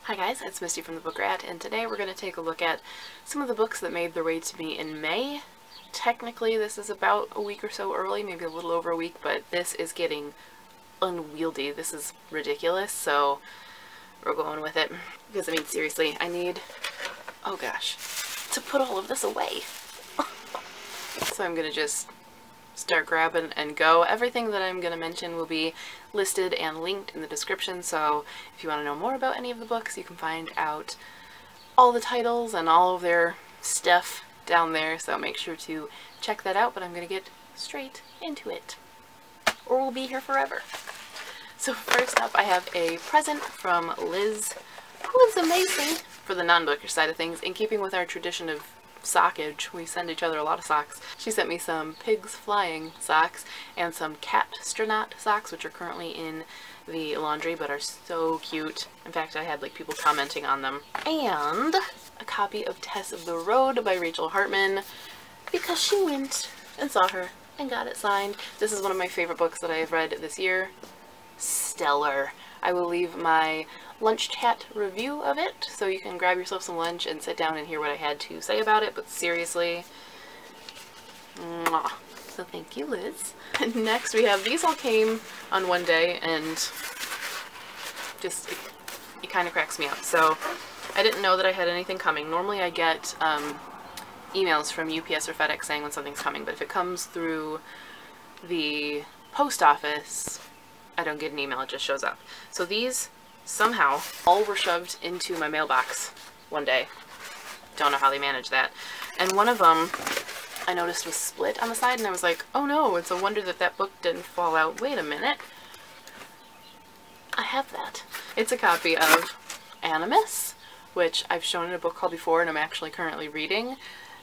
Hi guys, it's Misty from the Book Rat, and today we're going to take a look at some of the books that made their way to me in May. Technically this is about a week or so early, maybe a little over a week, but this is getting unwieldy. This is ridiculous, so we're going with it. Because I mean, seriously, I need, oh gosh, to put all of this away. So I'm going to just start grabbing and go. Everything that I'm going to mention will be listed and linked in the description, so if you want to know more about any of the books, you can find out all the titles and all of their stuff down there, so make sure to check that out. But I'm going to get straight into it, or we'll be here forever. So first up, I have a present from Liz, who is amazing for the non-bookish side of things. In keeping with our tradition of sockage, we send each other a lot of socks. She sent me some Pigs Flying socks and some Cat Astronaut socks, which are currently in the laundry but are so cute. In fact, I had like people commenting on them. And a copy of Tess of the Road by Rachel Hartman, because she went and saw her and got it signed. This is one of my favorite books that I have read this year. Stellar. I will leave my lunch chat review of it, so you can grab yourself some lunch and sit down and hear what I had to say about it, but seriously, mwah. So thank you, Liz. Next we have, these all came on one day, and just, it kind of cracks me up. So I didn't know that I had anything coming. Normally I get emails from UPS or FedEx saying when something's coming, but if it comes through the post office, I don't get an email, it just shows up. So these somehow all were shoved into my mailbox one day. Don't know how they managed that. And one of them I noticed was split on the side, and I was like, oh no, it's a wonder that that book didn't fall out. Wait a minute. I have that. It's a copy of Animus, which I've shown in a book haul before and I'm actually currently reading.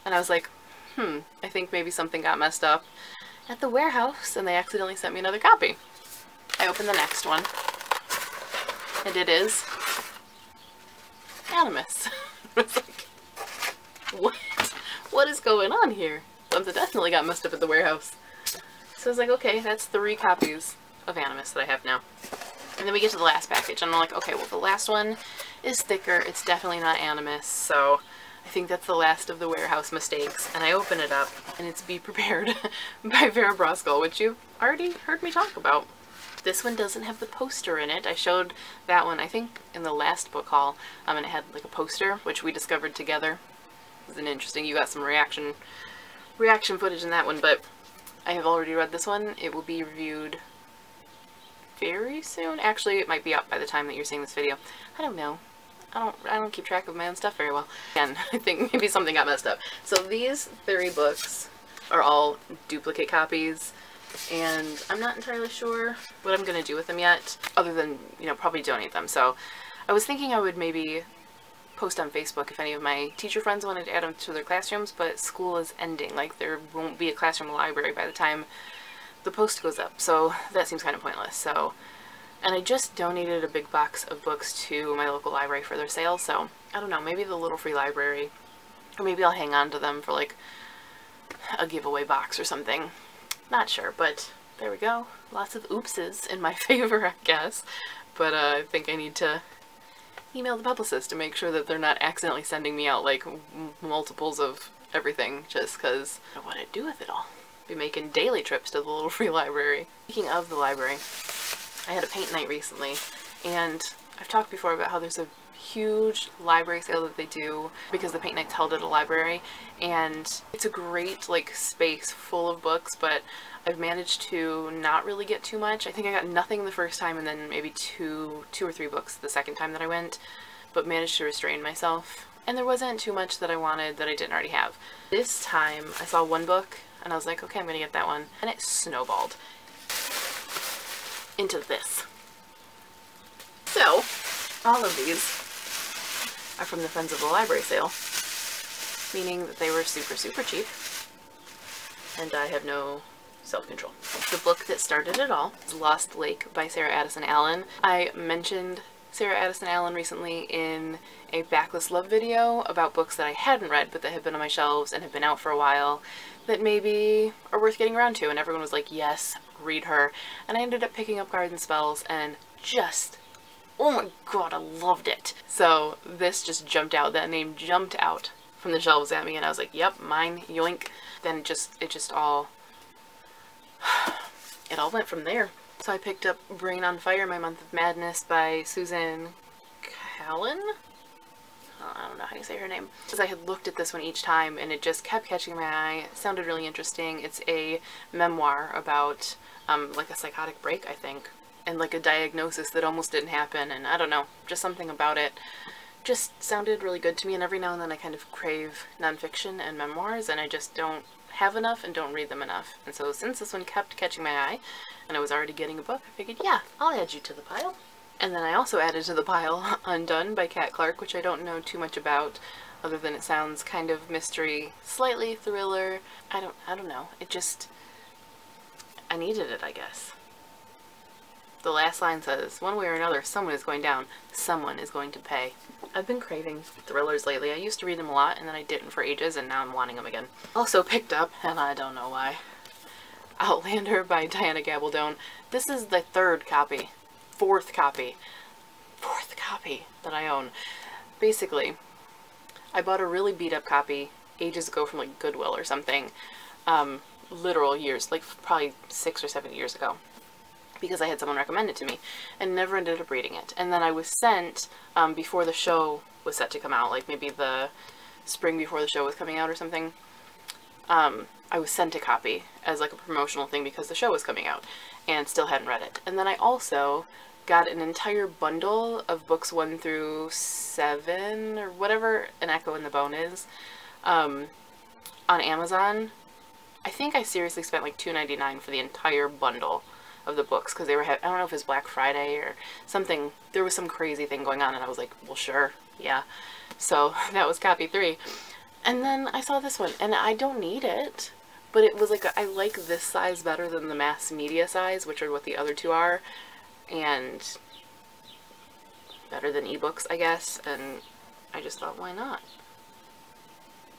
And I was like, I think maybe something got messed up at the warehouse and they accidentally sent me another copy. I opened the next one, and it is Animus. I was like, what? What is going on here? Something definitely got messed up at the warehouse. So I was like, okay, that's 3 copies of Animus that I have now. And then we get to the last package, and I'm like, okay, well the last one is thicker. It's definitely not Animus, so I think that's the last of the warehouse mistakes. And I open it up, and it's Be Prepared by Vera Brosgol, which you've already heard me talk about. This one doesn't have the poster in it. I showed that one, I think, in the last book haul, and it had like a poster, which we discovered together. It was an interesting, you got some reaction footage in that one, but I have already read this one. It will be reviewed very soon. Actually, it might be up by the time that you're seeing this video. I don't know. I don't keep track of my own stuff very well. Again, I think maybe something got messed up. So these 3 books are all duplicate copies, and I'm not entirely sure what I'm going to do with them yet, other than, you know, probably donate them. So I was thinking I would maybe post on Facebook if any of my teacher friends wanted to add them to their classrooms, but school is ending. Like, there won't be a classroom library by the time the post goes up, so that seems kind of pointless. So, and I just donated a big box of books to my local library for their sale, so I don't know, maybe the little free library, or maybe I'll hang on to them for like a giveaway box or something. Not sure, but there we go. Lots of oopses in my favor, I guess. But I think I need to email the publicist to make sure that they're not accidentally sending me out like multiples of everything, just because I don't know what to do with it all. Be making daily trips to the little free library. Speaking of the library, I had a paint night recently, and I've talked before about how there's a huge library sale that they do because the paint night's held at a library, and it's a great like space full of books, but I've managed to not really get too much. I think I got nothing the first time, and then maybe two or three books the second time that I went, but managed to restrain myself, and there wasn't too much that I wanted that I didn't already have. This time I saw one book and I was like, okay, I'm gonna get that one, and it snowballed into this. So all of these are from the Friends of the Library sale, meaning that they were super, super cheap, and I have no self-control. The book that started it all is Lost Lake by Sarah Addison Allen. I mentioned Sarah Addison Allen recently in a backlist love video about books that I hadn't read but that have been on my shelves and have been out for a while that maybe are worth getting around to, and everyone was like, yes, read her. And I ended up picking up Garden Spells and just oh my god, I loved it. So this just jumped out. That name jumped out from the shelves at me, and I was like, yep, mine, yoink. Then it just all, it all went from there. So I picked up Brain on Fire, My Month of Madness by Susan Callan. I don't know how you say her name. Because I had looked at this one each time and it just kept catching my eye. It sounded really interesting. It's a memoir about like a psychotic break, I think, and like a diagnosis that almost didn't happen, and I don't know, just something about it just sounded really good to me. And every now and then I kind of crave nonfiction and memoirs, and I just don't have enough and don't read them enough. And so since this one kept catching my eye and I was already getting a book, I figured, yeah, I'll add you to the pile. And then I also added to the pile Undone by Kat Clark, which I don't know too much about, other than it sounds kind of mystery, slightly thriller. I don't know. It just, I needed it, I guess. The last line says, one way or another, someone is going down. Someone is going to pay. I've been craving thrillers lately. I used to read them a lot, and then I didn't for ages, and now I'm wanting them again. Also picked up, and I don't know why, Outlander by Diana Gabaldon. This is the fourth copy that I own. Basically, I bought a really beat up copy ages ago from like Goodwill or something, literal years, like probably 6 or 7 years ago, because I had someone recommend it to me, and never ended up reading it. And then I was sent, before the show was set to come out, like maybe the spring before the show was coming out or something, I was sent a copy as like a promotional thing because the show was coming out, and still hadn't read it. And then I also got an entire bundle of books 1 through 7, or whatever An Echo in the Bone is, on Amazon. I think I seriously spent like $2.99 for the entire bundle of the books, because they were, I don't know if it was Black Friday or something. There was some crazy thing going on, and I was like, well, sure, yeah. So that was copy 3. And then I saw this one, and I don't need it, but it was like, I like this size better than the mass media size, which are what the other two are, and better than ebooks, I guess, and I just thought, why not?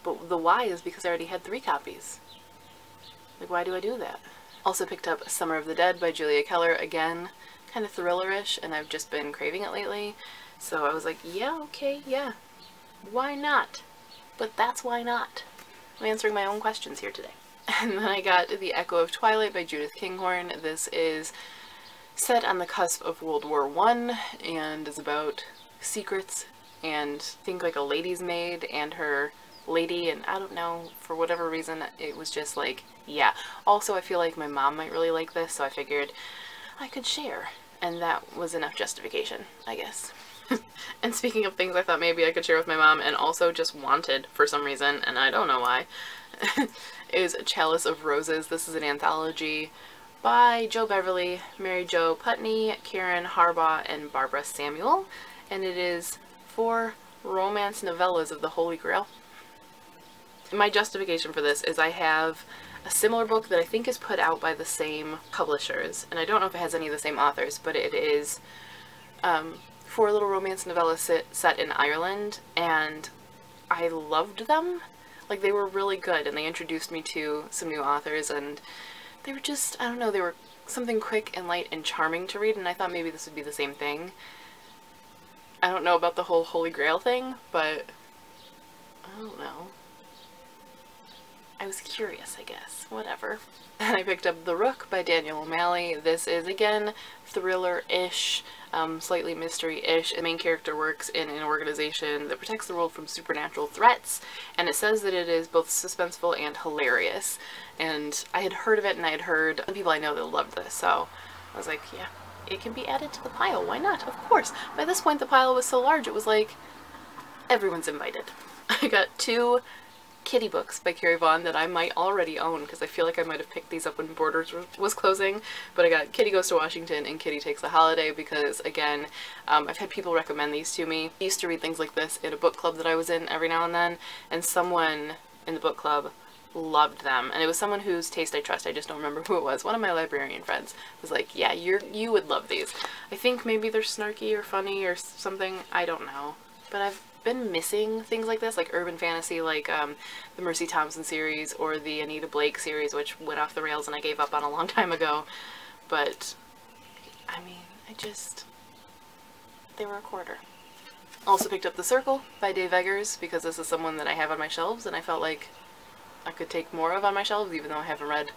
But the why is because I already had 3 copies. Like, why do I do that? Also picked up Summer of the Dead by Julia Keller, again, kind of thriller-ish, and I've just been craving it lately, so I was like, yeah, okay, yeah, why not? But that's why not. I'm answering my own questions here today. And then I got The Echo of Twilight by Judith Kinghorn. This is set on the cusp of World War I, and is about secrets, and I think like a lady's maid and her lady, and I don't know, for whatever reason, it was just like, yeah. Also, I feel like my mom might really like this, so I figured I could share, and that was enough justification, I guess. And speaking of things I thought maybe I could share with my mom, and also just wanted for some reason, and I don't know why, is Chalice of Roses. This is an anthology by Jo Beverly, Mary Jo Putney, Karen Harbaugh, and Barbara Samuel, and it is 4 romance novellas of the Holy Grail. My justification for this is I have a similar book that I think is put out by the same publishers, and I don't know if it has any of the same authors, but it is 4 little romance novellas set in Ireland, and I loved them. Like, they were really good, and they introduced me to some new authors, and they were just, I don't know, they were something quick and light and charming to read, and I thought maybe this would be the same thing. I don't know about the whole Holy Grail thing, but I don't know. I was curious, I guess. Whatever. And I picked up The Rook by Daniel O'Malley. This is, again, thriller-ish, slightly mystery-ish. The main character works in an organization that protects the world from supernatural threats, and it says that it is both suspenseful and hilarious. And I had heard of it, and I had heard people I know that loved this, so I was like, yeah, it can be added to the pile. Why not? Of course. By this point, the pile was so large, it was like, everyone's invited. I got 2 kitty books by Carrie Vaughn that I might already own, because I feel like I might have picked these up when Borders was closing, but I got Kitty Goes to Washington and Kitty Takes a Holiday because, again, I've had people recommend these to me. I used to read things like this in a book club that I was in every now and then, and someone in the book club loved them, and it was someone whose taste I trust. I just don't remember who it was. One of my librarian friends was like, yeah, you would love these. I think maybe they're snarky or funny or something, I don't know, but I've been missing things like this, like urban fantasy, like the Mercy Thompson series or the Anita Blake series, which went off the rails and I gave up on a long time ago. But I mean, they were $1. Also picked up The Circle by Dave Eggers because this is someone that I have on my shelves and I felt like I could take more of on my shelves even though I haven't read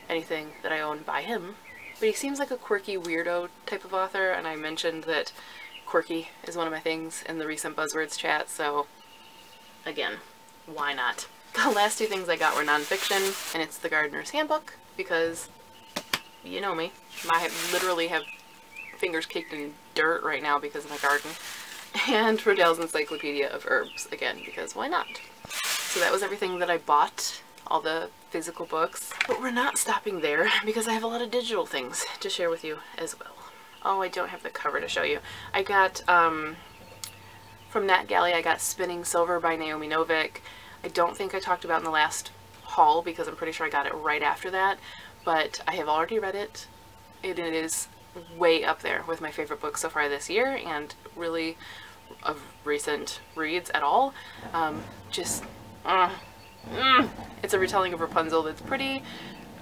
anything that I own by him. But he seems like a quirky weirdo type of author, and I mentioned that quirky is one of my things in the recent Buzzwords chat, so again, why not? The last two things I got were nonfiction, and it's The Gardener's Handbook because, you know me, I literally have fingers caked in dirt right now because of my garden. And Rodell's Encyclopedia of Herbs, again, because why not? So that was everything that I bought, all the physical books. But we're not stopping there because I have a lot of digital things to share with you as well. Oh, I don't have the cover to show you. I got, from Nat Galley, I got Spinning Silver by Naomi Novik. I don't think I talked about in the last haul because I'm pretty sure I got it right after that, but I have already read it. It is way up there with my favorite books so far this year and really of recent reads at all. It's a retelling of Rapunzel that's pretty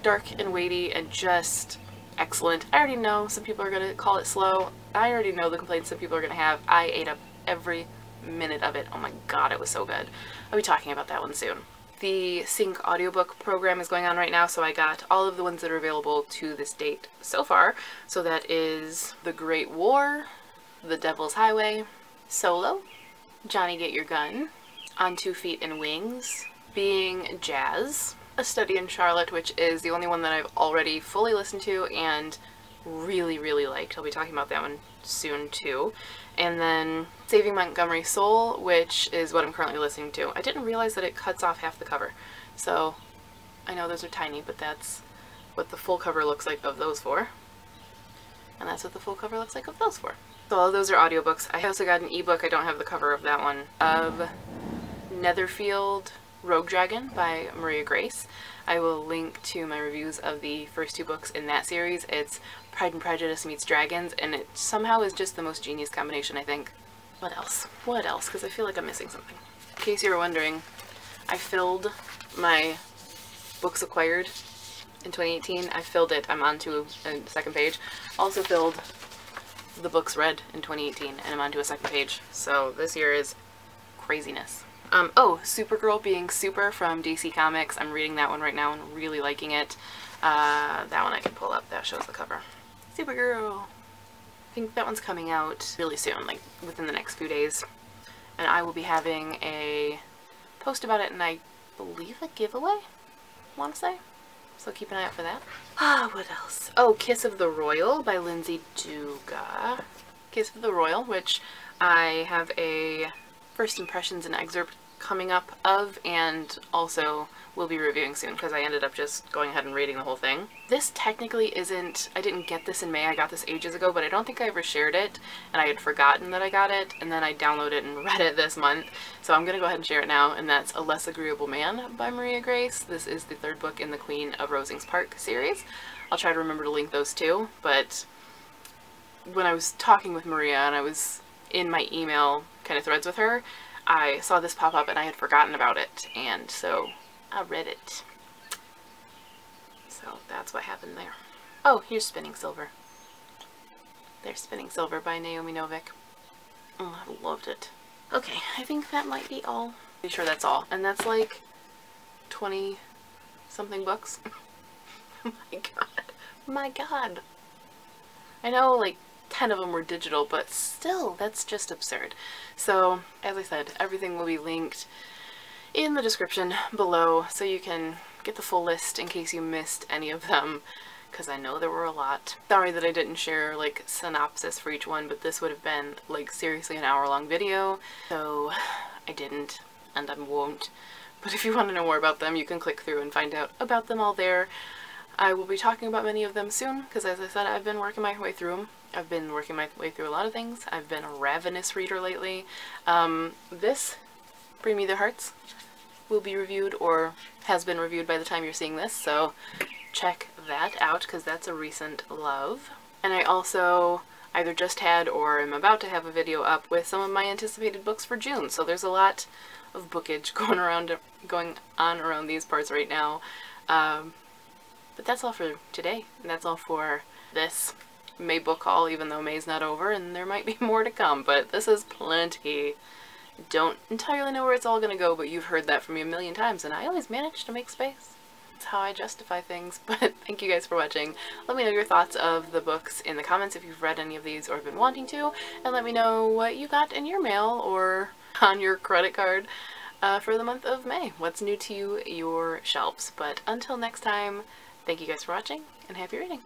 dark and weighty and just excellent. I already know some people are going to call it slow. I already know the complaints some people are going to have. I ate up every minute of it. Oh my god, it was so good. I'll be talking about that one soon. The Sync audiobook program is going on right now, so I got all of the ones that are available to this date so far. So that is The Great War, The Devil's Highway, Solo, Johnny Get Your Gun, On 2 Feet and Wings, Being Jazz, A Study in Charlotte, which is the only one that I've already fully listened to and really, really liked. I'll be talking about that one soon too. And then Saving Montgomery Soul, which is what I'm currently listening to. I didn't realize that it cuts off half the cover. So I know those are tiny, but that's what the full cover looks like of those four. And that's what the full cover looks like of those four. So all of those are audiobooks. I also got an ebook, I don't have the cover of that one, of Netherfield Rogue Dragon by Maria Grace. I will link to my reviews of the first two books in that series. It's Pride and Prejudice meets Dragons, and it somehow is just the most genius combination, I think. What else? What else? Because I feel like I'm missing something. In case you were wondering, I filled my books acquired in 2018. I filled it. I'm on to a second page. Also filled the books read in 2018, and I'm on to a second page. So this year is craziness. Oh, Supergirl Being Super from DC Comics. I'm reading that one right now and really liking it. That one I can pull up. That shows the cover. Supergirl. I think that one's coming out really soon, like within the next few days. And I will be having a post about it and I believe a giveaway, I want to say. So keep an eye out for that. What else? Oh, Kiss of the Royal by Lindsay Duga. Kiss of the Royal, which I have a first impressions and excerpt coming up of, and also will be reviewing soon because I ended up just going ahead and reading the whole thing. This technically isn't, I didn't get this in May, I got this ages ago, but I don't think I ever shared it, and I had forgotten that I got it, and then I downloaded it and read it this month, so I'm gonna go ahead and share it now, and that's A Less Agreeable Man by Maria Grace. This is the third book in the Queen of Rosings Park series. I'll try to remember to link those too, but when I was talking with Maria and I was in my email kind of threads with her, I saw this pop up and I had forgotten about it, and so I read it. So that's what happened there. Oh, here's Spinning Silver. There's Spinning Silver by Naomi Novik. Oh, I loved it. Okay, I think that might be all. Pretty sure that's all. And that's like 20 something books. Oh my god. My god. I know like 10 of them were digital, but still, that's just absurd. So, as I said, everything will be linked in the description below so you can get the full list in case you missed any of them, because I know there were a lot. Sorry that I didn't share like synopsis for each one, but this would have been like seriously an hour-long video, so I didn't and I won't. But if you want to know more about them, you can click through and find out about them all there. I will be talking about many of them soon, because as I said, I've been working my way through them. I've been working my way through a lot of things. I've been a ravenous reader lately. This, Bring Me Their Hearts, will be reviewed, or has been reviewed by the time you're seeing this, so check that out, because that's a recent love. And I also either just had or am about to have a video up with some of my anticipated books for June, so there's a lot of bookage going on around these parts right now. But that's all for today, and that's all for this May book haul, even though May's not over, and there might be more to come, but this is plenty. Don't entirely know where it's all gonna go, but you've heard that from me a million times, and I always manage to make space. It's how I justify things. But thank you guys for watching. Let me know your thoughts of the books in the comments if you've read any of these or have been wanting to, and let me know what you got in your mail or on your credit card for the month of May. What's new to your shelves? But until next time, thank you guys for watching, and happy reading!